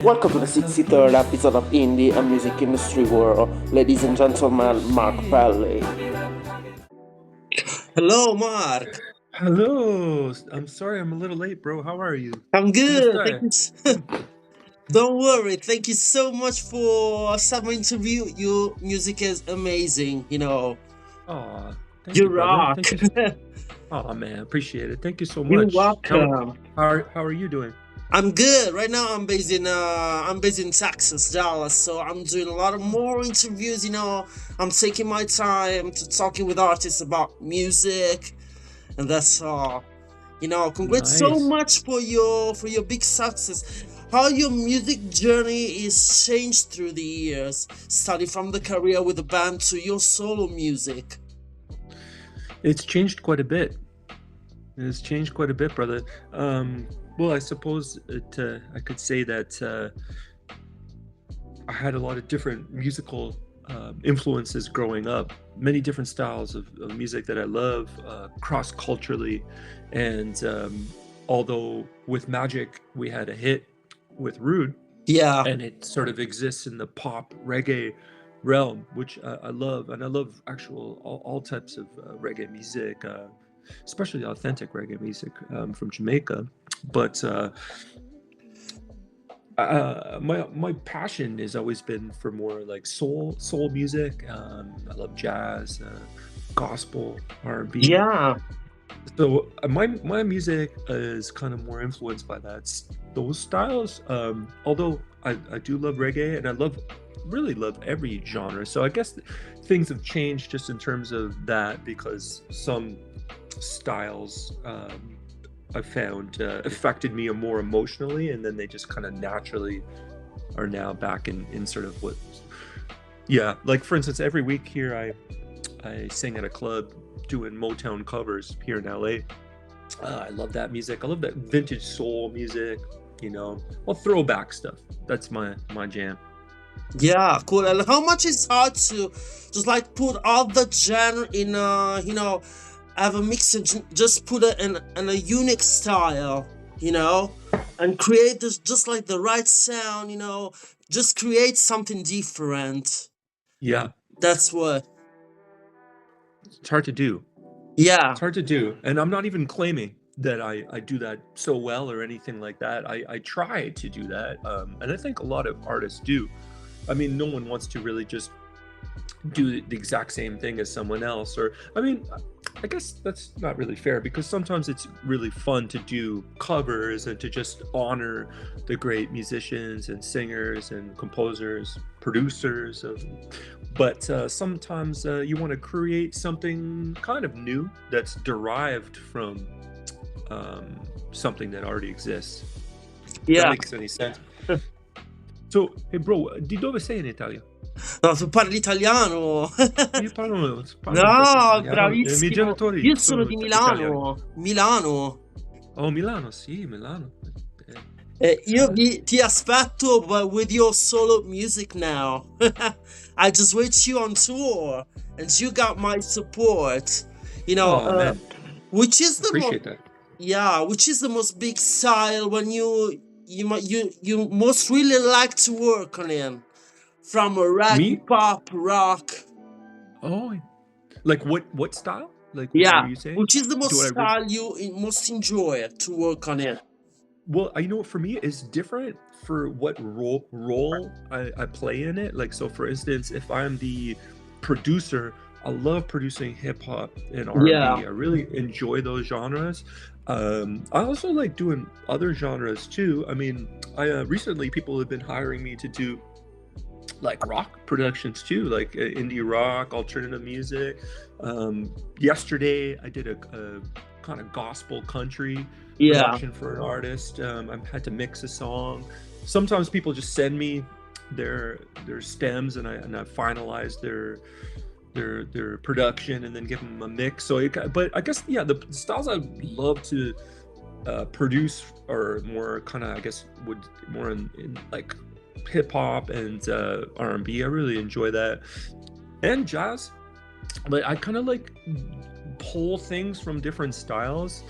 Welcome to the 63rd episode of Indie and Music Industry World. Ladies and gentlemen, Mark Pelli. Hello, Mark. Hello. I'm sorry I'm a little late, bro. How are you? I'm ¿Cómo good. Thank estás? you. Don't worry. Thank you so much for some interview. Your music is amazing. Aw, thank You you, brother. rock. Thank you. Oh man, appreciate it. Thank you so You're much. How welcome. how are you doing? I'm good. Right now, I'm based in Texas, Dallas. So I'm doing a lot of more interviews. I'm taking my time to talking with artists about music, and that's all. Congrats so Nice. much for your big success. How your music journey is changed through the years, starting from the career with the band to your solo music. It's changed quite a bit. It's changed quite a bit, brother. Well, I suppose I could say that I had a lot of different musical influences growing up, many different styles of music that I love, cross-culturally. And although with Magic, we had a hit with Rude, Yeah, and it sort of exists in the pop reggae realm, which I love. And I love actual all types of reggae music, especially authentic reggae music from Jamaica. But my passion has always been for more like soul music. I love jazz, gospel, R&B. yeah, So my music is kind of more influenced by those styles. Although I do love reggae, and really love every genre. So I guess things have changed just in terms of that, because some styles I found affected me more emotionally, and then they just kind of naturally are now back in sort of what. Yeah, like for instance, every week here I sing at a club doing Motown covers here in LA. I love that music. I love that vintage soul music, all throwback stuff. That's my jam. yeah. Cool. And how much it's hard to just like put all the genre in have a mix and just put it in a unique style, and create this just like the right sound, just create something different. Yeah, That's what. it's hard to do. Yeah, It's hard to do. And I'm not even claiming that I do that so well or anything like that. I try to do that. And I think a lot of artists do. I mean, no one wants to really just do the exact same thing as someone else. Or, I mean, I guess that's not really fair, because sometimes it's really fun to do covers and to just honor the great musicians and singers and composers, producers. But sometimes you want to create something kind of new that's derived from something that already exists. If that yeah. makes any sense. So, hey bro, di dove sei in Italia? No, tu parli italiano. Io parlo un po' No, italiano. I miei bravissimo. genitori Io sono sono di italiani. Milano. Milano. Oh, Milano, sì, Milano. Io ti aspetto, but with your solo music now. I just wait you on tour, and you got my support. Oh man, Which is the most, appreciate that. yeah, which is the most big style when you most really like to work on it, from a reggae, Me? pop, rock. Oh, like what style? Like what were Yeah, you saying? which is the Do most I re style you most enjoy to work on it. Well, you know what, for me it's different for what role I play in it. Like, so for instance, if I'm the producer, I love producing hip hop and R&B. Yeah, I really enjoy those genres. I also like doing other genres too. I mean, I recently people have been hiring me to do like rock productions too, like indie rock, alternative music. Yesterday I did a kind of gospel country yeah, production for an artist. I had to mix a song. Sometimes people just send me their stems, and I finalize their production and then give them a mix. So but I guess, yeah, the styles I love to produce are more kind of, I guess, would more in like hip hop and R&B. I really enjoy that, and jazz. But I kind of like pull things from different styles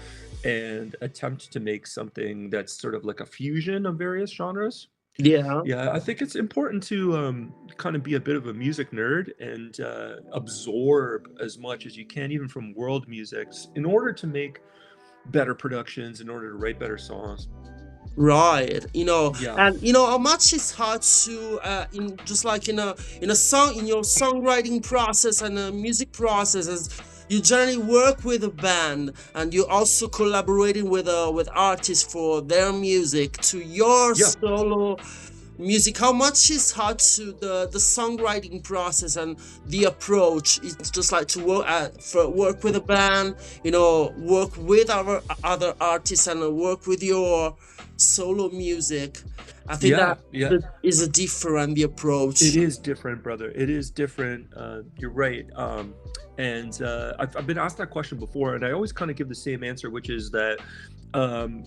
and attempt to make something that's sort of like a fusion of various genres. Yeah. Yeah, I think it's important to kind of be a bit of a music nerd and absorb as much as you can, even from world musics, in order to make better productions, in order to write better songs. Right, Yeah, and how much it's hard to in just like in a song, in your songwriting process and a music process, as you generally work with a band and you're also collaborating with artists for their music to your yeah, solo music. How much is hard to the songwriting process and the approach? It's just like to work with a band, work with our other artists and work with your solo music. I think yeah, that yeah. that is a different the It approach. is different, brother. It is different. You're right. And I've been asked that question before, and I always kind of give the same answer, which is that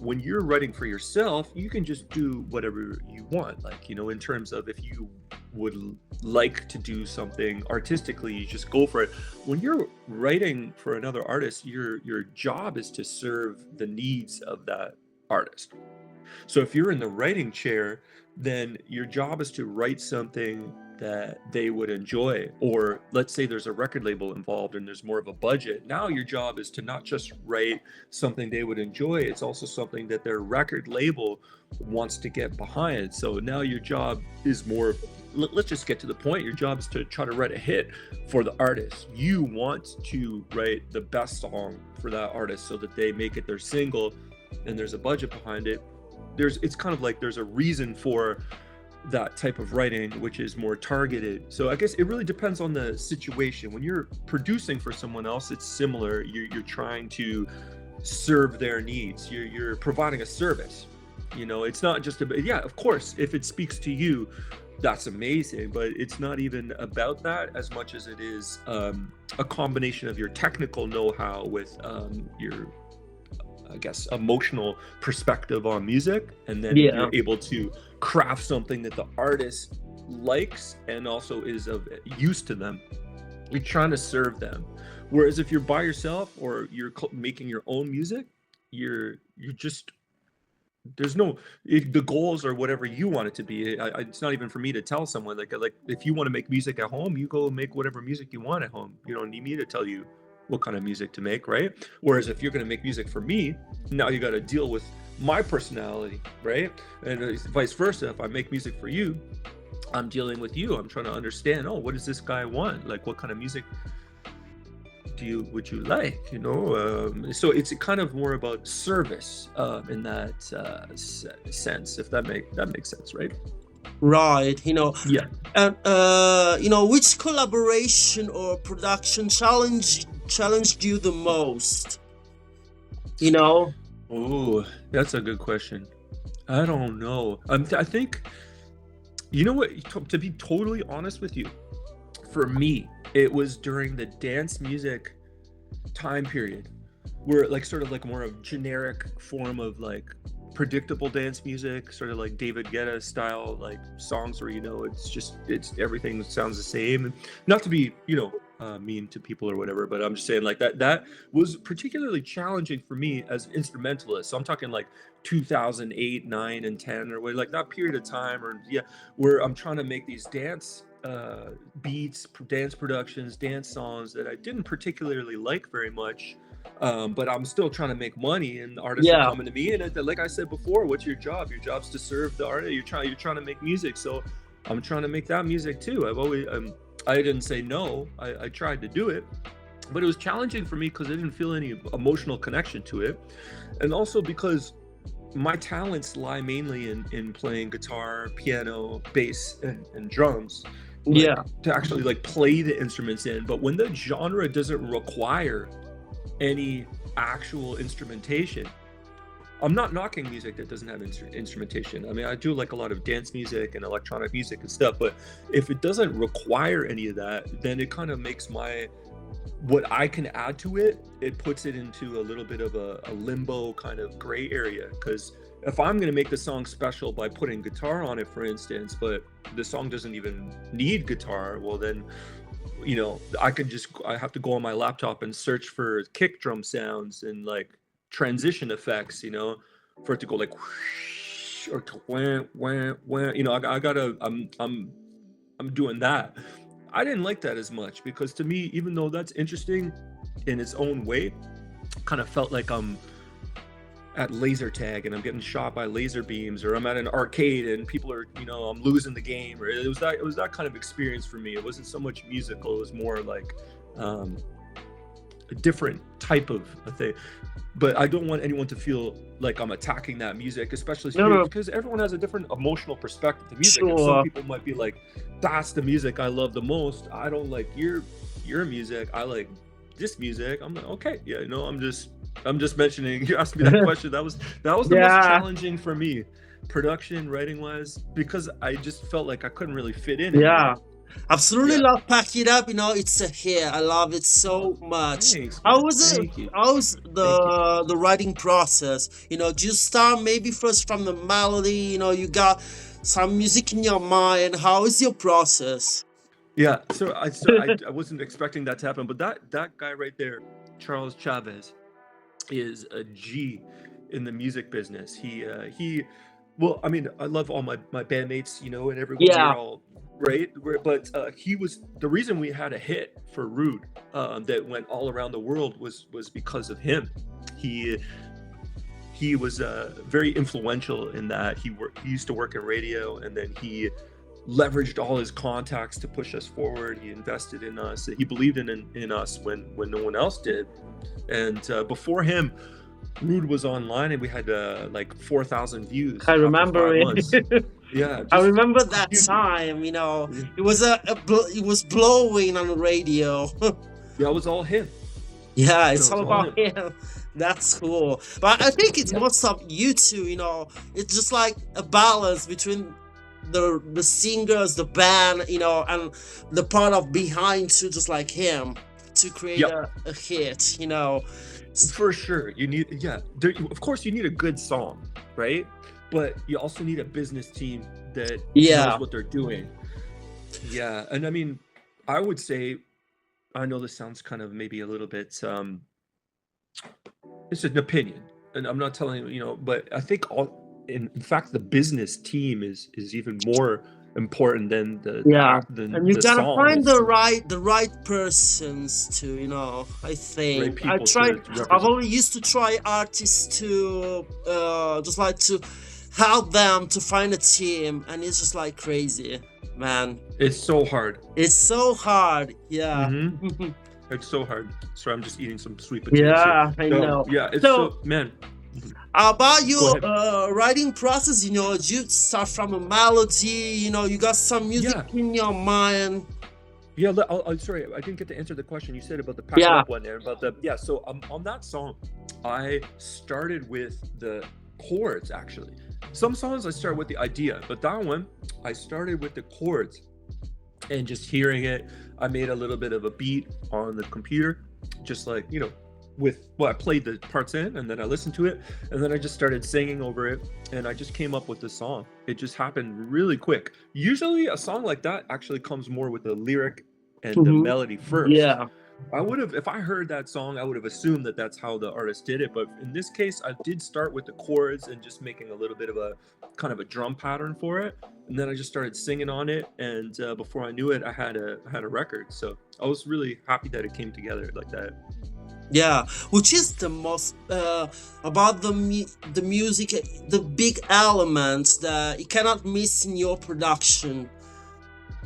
when you're writing for yourself, you can just do whatever you want. Like, in terms of if you would like to do something artistically, you just go for it. When you're writing for another artist, your job is to serve the needs of that artist. So if you're in the writing chair, then your job is to write something that they would enjoy. Or let's say there's a record label involved and there's more of a budget. Now your job is to not just write something they would enjoy, it's also something that their record label wants to get behind. So now your job is more, let's just get to the point. Your job is to try to write a hit for the artist. You want to write the best song for that artist so that they make it their single and there's a budget behind it. It's kind of like there's a reason for that type of writing, which is more targeted. So I guess it really depends on the situation. When you're producing for someone else, it's similar. You're trying to serve their needs. You're providing a service. It's not just about, yeah, of course, if it speaks to you, that's amazing, but it's not even about that as much as it is a combination of your technical know-how with your, I guess, emotional perspective on music, and then Yeah. you're able to craft something that the artist likes and also is of use to them. You're trying to serve them. Whereas if you're by yourself or you're making your own music, you're just, there's no the goals or whatever you want it to be. It's not even for me to tell someone, like if you want to make music at home, you go make whatever music you want at home. You don't need me to tell you what kind of music to make, right? Whereas if you're going to make music for me, now you got to deal with my personality, right? And vice versa. If I make music for you, I'm dealing with you. I'm trying to understand, oh, what does this guy want? Like, what kind of music would you like? So it's kind of more about service in that sense, if that makes sense, right? Right, Yeah. and which collaboration or production challenged you the most? You know? Oh, that's a good question. I don't know. I think, you know what, to be totally honest with you, for me, it was during the dance music time period, where like sort of like more of generic form of like predictable dance music, sort of like David Guetta style, like songs where it's everything sounds the same. Not to be mean to people or whatever, but I'm just saying like that was particularly challenging for me as an instrumentalist. So I'm talking like 2008, 9, and 10, or like that period of time, or where I'm trying to make these dance beats, dance productions, dance songs that I didn't particularly like very much. But I'm still trying to make money, and artists are Yeah. coming to me, and like I said before, what's your job? Your job's to serve the artist. You're trying to make music, so I'm trying to make that music too. I didn't say no. I tried to do it, but it was challenging for me because I didn't feel any emotional connection to it, and also because my talents lie mainly in playing guitar, piano, bass, and drums. Like, Yeah. to actually like play the instruments in. But when the genre doesn't require any actual instrumentation, I'm not knocking music that doesn't have instrumentation. I mean, I do like a lot of dance music and electronic music and stuff, but if it doesn't require any of that, then it kind of makes what I can add to it, it puts it into a little bit of a limbo kind of gray area. Because if I'm going to make the song special by putting guitar on it, for instance, but the song doesn't even need guitar, well then, I have to go on my laptop and search for kick drum sounds and like transition effects, for it to go like whoosh, or you know, I gotta, I'm doing that. I didn't like that as much because to me, even though that's interesting in its own way, kind of felt like I'm at laser tag and I'm getting shot by laser beams, or I'm at an arcade and people are, you know, I'm losing the game, or it was that kind of experience for me. It wasn't so much musical, it was more like a different type of a thing. But I don't want anyone to feel like I'm attacking that music, especially No. because everyone has a different emotional perspective to music. And some Sure. people might be like, that's the music I love the most. I don't like your music. I like this music. I'm like, okay, yeah, you know, I'm just mentioning. You asked me that question. That was the most Yeah. challenging for me, production, writing wise, because I just felt like I couldn't really fit in. Yeah. Absolutely Yeah. love Pack It Up, you know, it's a hit. I love it so much. Thanks, How man. was it? Thank you. How was the writing process? You know, do you start maybe first from the melody? You know, you got some music in your mind. How is your process? Yeah, so I wasn't expecting that to happen, but that guy right there, Charles Chavez, is a G in the music business. Well, I mean, I love all my bandmates, you know, and everyone Yeah. we're all right, but he was the reason we had a hit for Rude that went all around the world was because of him. He was very influential in that he used to work in radio, and then he leveraged all his contacts to push us forward. He invested in us. He believed in us when no one else did. And before him, Rude was online, and we had like 4,000 views. I after remember 5 it. months. Yeah, I just remember that huge. time, you know, Yeah. it was it was blowing on the radio. Yeah, it was all him. Yeah, it's So all it's all about him. That's cool. But I think it's most of you too, you know. It's just like a balance between the singers, the band, you know, and the part of behind too, just like him, to create Yep. a hit, you know. For sure, you need of course you need a good song, right? But you also need a business team that Yeah. knows what they're doing. Yeah, and I mean, I would say, I know this sounds kind of maybe a little bit it's an opinion, and I'm not telling you, you know, but I think in fact the business team is even more important than Yeah. than And you the gotta song. find It's the right persons to, you know. I right think people to I've represent. always used to try artists to just like to help them to find a team, and it's just like crazy, man. It's so hard. It's so hard. Yeah. Hmm. It's so hard. Sorry, I'm just eating some sweet potatoes here. Yeah, I No, know. yeah, it's So- so man. About Go your ahead. writing process, you know, you start from a melody, you know, you got some music Yeah. in your mind. Yeah, I'm sorry, I didn't get to answer the question you said about the Pack It Yeah. Up one there. About the so on that song, I started with the chords actually. Some songs I start with the idea, but that one I started with the chords and just hearing it. I made a little bit of a beat on the computer, just like, you know, I played the parts in, and then I listened to it, and then I just started singing over it, and I just came up with the song. It just happened really quick. Usually a song like that actually comes more with the lyric and the Mhm. melody first. Yeah. I would have, if I heard that song, I would have assumed that that's how the artist did it. But in this case, I did start with the chords and just making a little bit of a kind of a drum pattern for it, and then I just started singing on it. And before I knew it, I had a record. So I was really happy that it came together like that. Yeah, which is the most about the music, the big elements that you cannot miss in your production.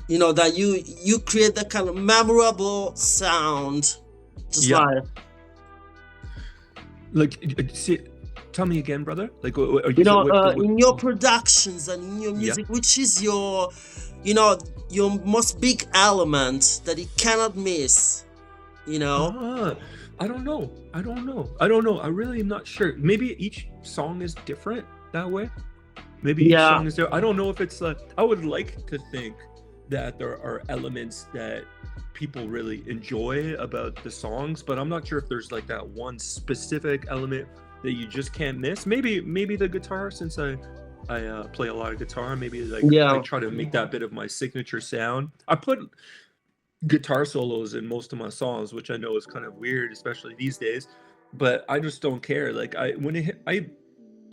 You know that you create that kind of memorable sound, just Yeah. like See, tell me again, brother. Like, you know in your productions and in your Yeah. music, which is your, you know, your most big element that you cannot miss. You know. I don't know. I really am not sure. Maybe each song is different that way. Maybe each Yeah. song is there. I don't know if it's I would like to think that there are elements that people really enjoy about the songs, but I'm not sure if there's like that one specific element that you just can't miss. Maybe the guitar, since I play a lot of guitar, maybe like Yeah. I try to make that bit of my signature sound. I put guitar solos in most of my songs, which I know is kind of weird, especially these days, but I just don't care. Like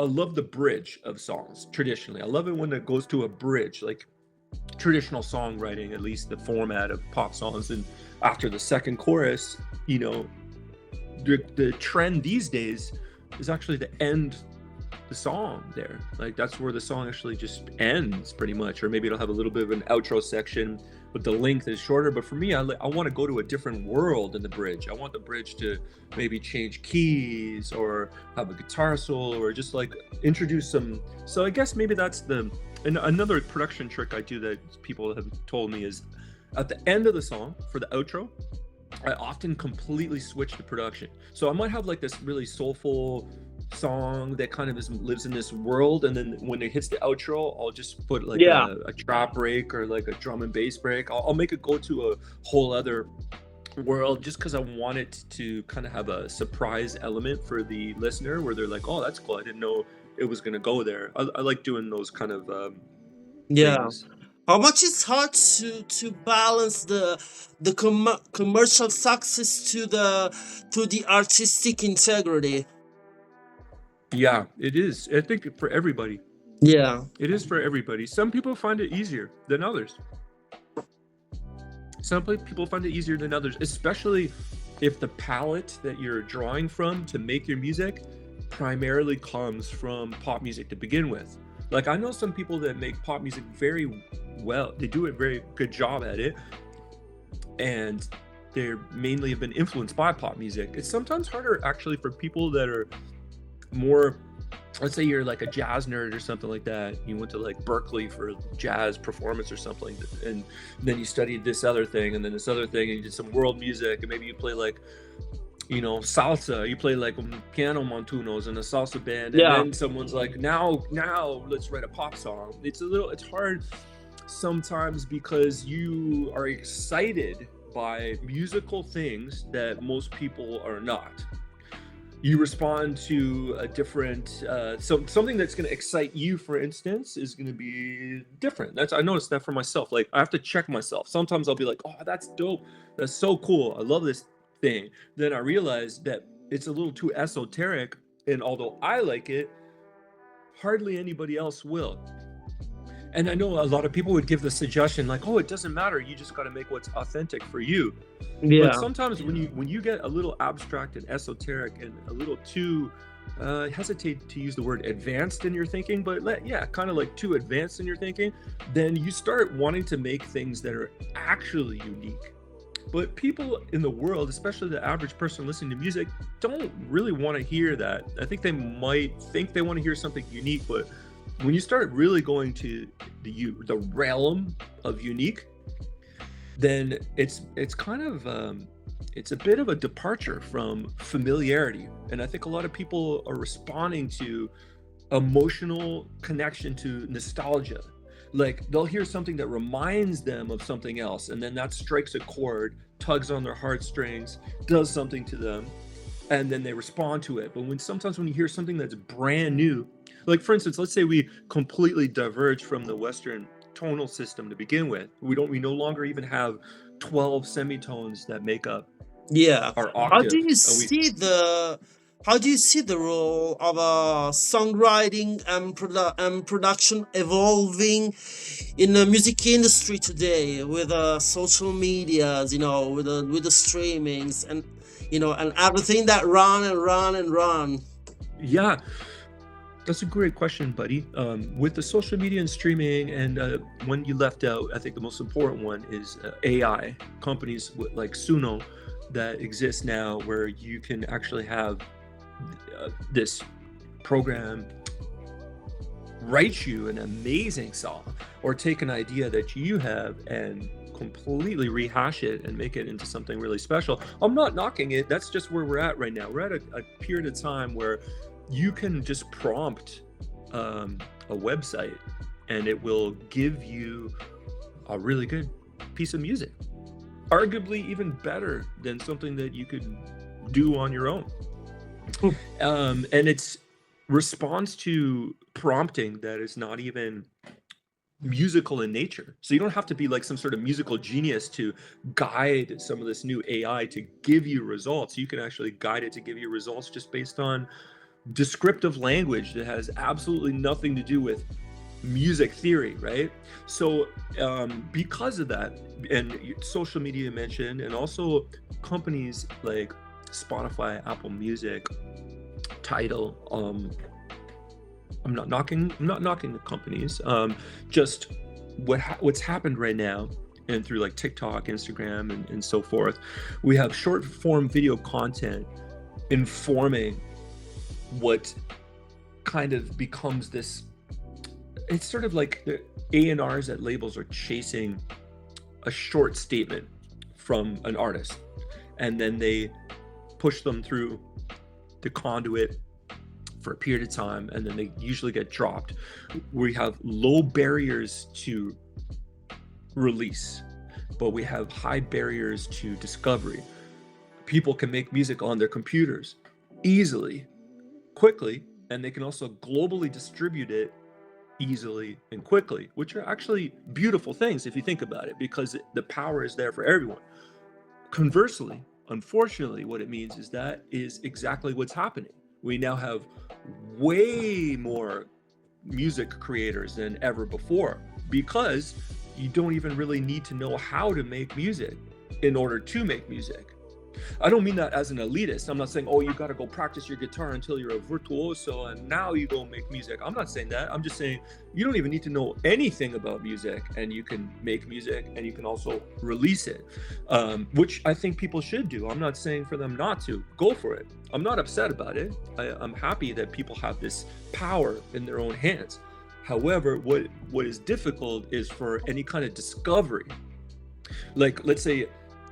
I love the bridge of songs traditionally. I love it when it goes to a bridge, like traditional songwriting, at least the format of pop songs. And after the second chorus, you know, the trend these days is actually to end the song there. Like that's where the song actually just ends pretty much, or maybe it'll have a little bit of an outro section, but the length is shorter. But for me, I want to go to a different world in the bridge. I want the bridge to maybe change keys or have a guitar solo or just like introduce some. So I guess maybe that's and another production trick I do that people have told me is at the end of the song for the outro, I often completely switch the production. So I might have like this really soulful song that kind of lives in this world, and then when it hits the outro, I'll just put like a trap break or like a drum and bass break. I'll make it go to a whole other world just because I want it to kind of have a surprise element for the listener where they're like, oh, that's cool, I didn't know it was gonna go there. I like doing those kind of things. How much it's hard to balance the commercial success to the artistic integrity. Yeah, it is. I think for everybody. Yeah. It is for everybody. Some people find it easier than others. Some people find it easier than others, especially if the palette that you're drawing from to make your music primarily comes from pop music to begin with. Like I know some people that make pop music very well. They do a very good job at it, and they're mainly have been influenced by pop music. It's sometimes harder actually for people that are more, let's say you're like a jazz nerd or something like that. You went to like Berkeley for jazz performance or something, and then you studied this other thing and then this other thing, and you did some world music, and maybe you play like, you know, salsa, you play like piano montunos in a salsa band, and then someone's like, now let's write a pop song. It's hard sometimes because you are excited by musical things that most people are not. You respond to a different something that's going to excite you, for instance, is going to be different. I noticed that for myself. Like I have to check myself. Sometimes I'll be like, oh, that's dope, that's so cool, I love this thing. Then I realize that it's a little too esoteric, and although I like it, hardly anybody else will. And I know a lot of people would give the suggestion like, oh, it doesn't matter, you just got to make what's authentic for you. But sometimes when you get a little abstract and esoteric and a little too hesitate to use the word advanced in your thinking, but kind of like too advanced in your thinking, then you start wanting to make things that are actually unique. But people in the world, especially the average person listening to music, don't really want to hear that. I think they might think they want to hear something unique, but when you start really going to the realm of unique, then it's kind of it's a bit of a departure from familiarity. And I think a lot of people are responding to emotional connection to nostalgia. Like they'll hear something that reminds them of something else, and then that strikes a chord, tugs on their heartstrings, does something to them, and then they respond to it. But sometimes when you hear something that's brand new, like for instance, let's say we completely diverge from the Western tonal system to begin with. We no longer even have 12 semitones that make up our octave. How do you see the role of songwriting and production evolving in the music industry today with social medias, with the streamings and and everything that run? Yeah, that's a great question, buddy. With the social media and streaming, and one you left out, I think the most important one is AI. Companies like Suno that exist now, where you can actually have this program write you an amazing song, or take an idea that you have and completely rehash it and make it into something really special. I'm not knocking it. That's just where we're at right now. We're at a period of time where you can just prompt a website and it will give you a really good piece of music, arguably even better than something that you could do on your own. And it's response to prompting that is not even musical in nature. So you don't have to be like some sort of musical genius to guide some of this new AI to give you results. You can actually guide it to give you results just based on descriptive language that has absolutely nothing to do with music theory, right? So because of that, and social media mentioned, and also companies like Spotify, Apple Music, Tidal, I'm not knocking the companies, just what's happened right now, and through like TikTok, Instagram, and so forth, we have short form video content informing what kind of becomes this. It's sort of like the A&Rs at labels are chasing a short statement from an artist, and then they push them through the conduit for a period of time, and then they usually get dropped. We have low barriers to release, but we have high barriers to discovery. People can make music on their computers easily, quickly, and they can also globally distribute it easily and quickly, which are actually beautiful things if you think about it, because the power is there for everyone. Conversely, unfortunately, what it means is that is exactly what's happening. We now have way more music creators than ever before, because you don't even really need to know how to make music in order to make music. I don't mean that as an elitist. I'm not saying, oh, you got to go practice your guitar until you're a virtuoso and now you go make music. I'm not saying that. I'm just saying you don't even need to know anything about music, and you can make music, and you can also release it, which I think people should do. I'm not saying for them not to. Go for it. I'm not upset about it. I'm happy that people have this power in their own hands. However, what is difficult is for any kind of discovery. Like, let's say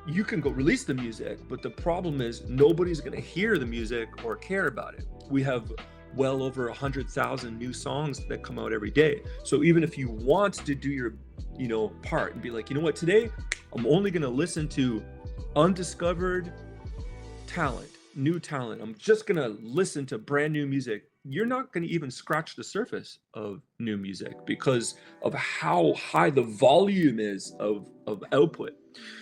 you can go release the music, but the problem is nobody's going to hear the music or care about it. We have well over 100,000 new songs that come out every day. So even if you want to do your, part and be like, you know what, today I'm only going to listen to undiscovered talent, new talent. I'm just going to listen to brand new music. You're not going to even scratch the surface of new music because of how high the volume is of output.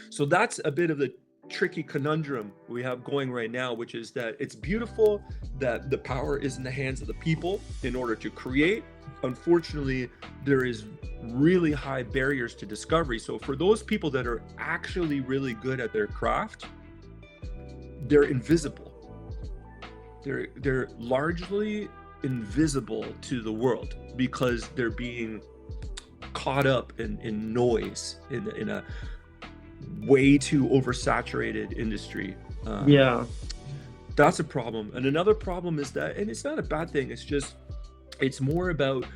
So that's a bit of the tricky conundrum we have going right now, which is that it's beautiful that the power is in the hands of the people in order to create. Unfortunately, there is really high barriers to discovery. So for those people that are actually really good at their craft, they're invisible. They're largely invisible to the world because they're being caught up in noise in a way too oversaturated industry. That's a problem. And another problem is that, and it's not a bad thing, it's more about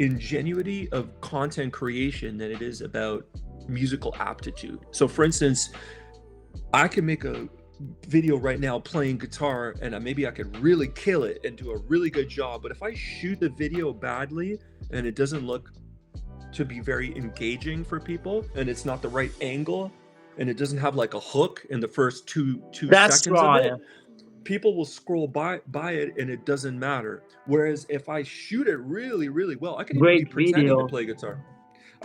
ingenuity of content creation than it is about musical aptitude. So for instance, I can make a video right now playing guitar, and maybe I could really kill it and do a really good job, but if I shoot the video badly and it doesn't look to be very engaging for people, and it's not the right angle, and it doesn't have like a hook in the first two seconds of it, people will scroll by it and it doesn't matter. Whereas if I shoot it really, really well, I can even be pretending to play guitar.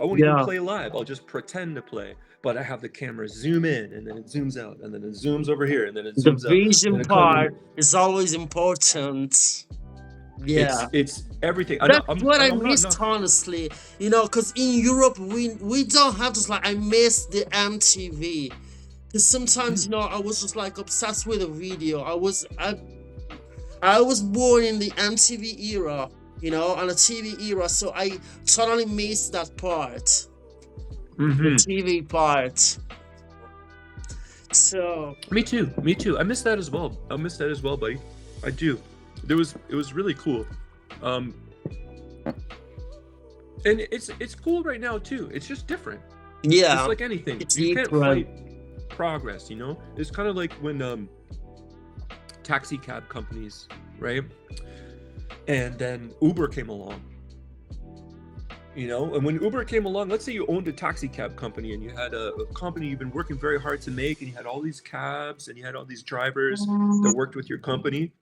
I won't even play live. I'll just pretend to play. But I have the camera zoom in, and then it zooms out, and then it zooms over here, and then it zooms out. The vision part is always important. Yeah, it's everything. That's what I missed, honestly. Because in Europe we don't have just like, I miss the MTV. Because sometimes I was just like obsessed with a video. I was born in the MTV era, and the TV era, so I totally missed that part. The TV part. So me too. I miss that as well. Buddy. I do. It was really cool. And it's cool right now too. It's just different. Yeah. It's like anything. You can't fight progress, It's kind of like when taxi cab companies, right? And then Uber came along. And when Uber came along, let's say you owned a taxi cab company and you had a company you've been working very hard to make, and you had all these cabs and you had all these drivers that worked with your company,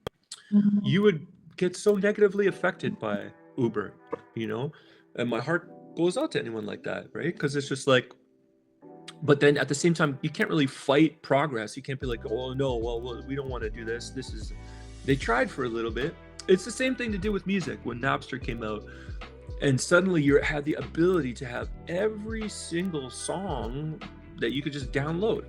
you would get so negatively affected by Uber, and my heart goes out to anyone like that, right? Because it's just like, but then at the same time, you can't really fight progress. You can't be like, oh no, well we don't want to do this. They tried for a little bit, It's the same thing to do with music. When Napster came out, and suddenly you had the ability to have every single song that you could just download.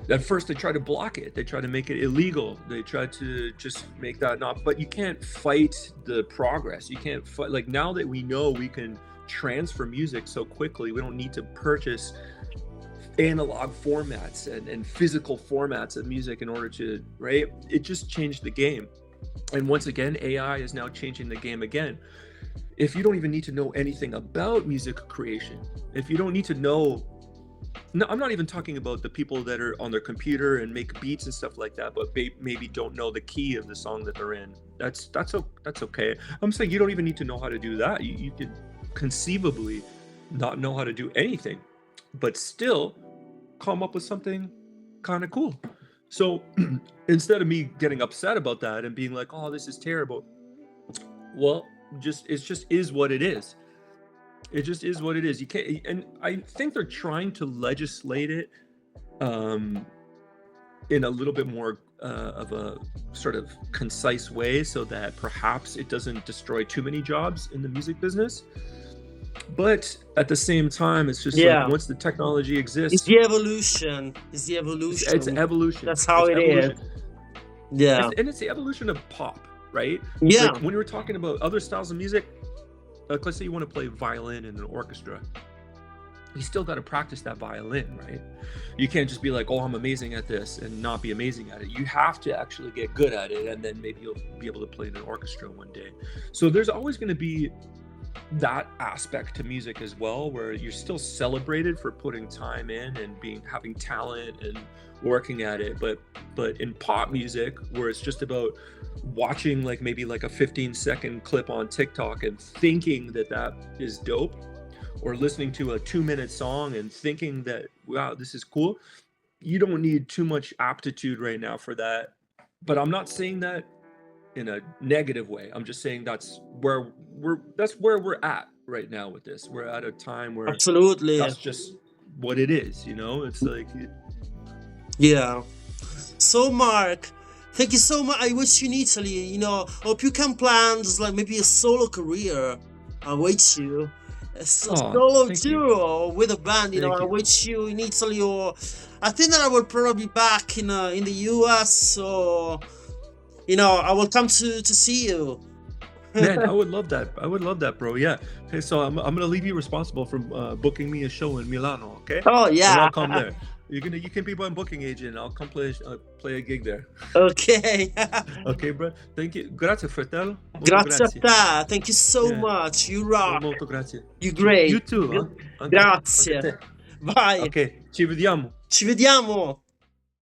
At first they tried to block it, they tried to make it illegal, they tried to just make that not, but you can't fight the progress. You can't fight, like, now that we know we can transfer music so quickly, we don't need to purchase analog formats and physical formats of music in order to, right? It just changed the game. And once again, AI is now changing the game again. If you don't even need to know anything about music creation, if you don't need to know, no, I'm not even talking about the people that are on their computer and make beats and stuff like that, but maybe don't know the key of the song that they're in. That's okay. I'm saying you don't even need to know how to do that. You could conceivably not know how to do anything, but still come up with something kind of cool. So instead of me getting upset about that and being like, oh, this is terrible, well, it just is what it is. It just is what it is. You can't, and I think they're trying to legislate it in a little bit more of a sort of concise way, so that perhaps it doesn't destroy too many jobs in the music business. But at the same time, it's just like, once the technology exists, it's the evolution. It's evolution. That's how it is. Yeah. And it's the evolution of pop, right? Yeah. Like when we were talking about other styles of music, like let's say you want to play violin in an orchestra, you still got to practice that violin, right? You can't just be like, oh, I'm amazing at this and not be amazing at it. You have to actually get good at it, and then maybe you'll be able to play in an orchestra one day. So there's always going to be that aspect to music as well, where you're still celebrated for putting time in and having talent and working at it. But in pop music, where it's just about watching like maybe like a 15-second clip on TikTok and thinking that is dope, or listening to a 2-minute song and thinking that, wow, this is cool, you don't need too much aptitude right now for that. But I'm not saying that in a negative way. I'm just saying that's where we're at right now with this. We're at a time where absolutely that's just what it is, you know? It's like yeah. So Mark, thank you so much. I wish you in Italy, you know, hope you can plan just like maybe a solo career. I wish you a solo tour with a band, you know. I wish you in Italy, or I think that I will probably be back in the US, so you know, I will come to see you. Man, I would love that, bro. Yeah. Okay, so I'm gonna leave you responsible for booking me a show in Milano. Okay. Oh yeah. And I'll come there. You can be my booking agent. I'll come play a gig there. Okay. Okay, bro. Thank you. Grazie, fratello. Grazie a te. Thank you so much. You rock. Molto grazie. You great. You too. Grazie. Bye. Ok, ci vediamo. Ci vediamo.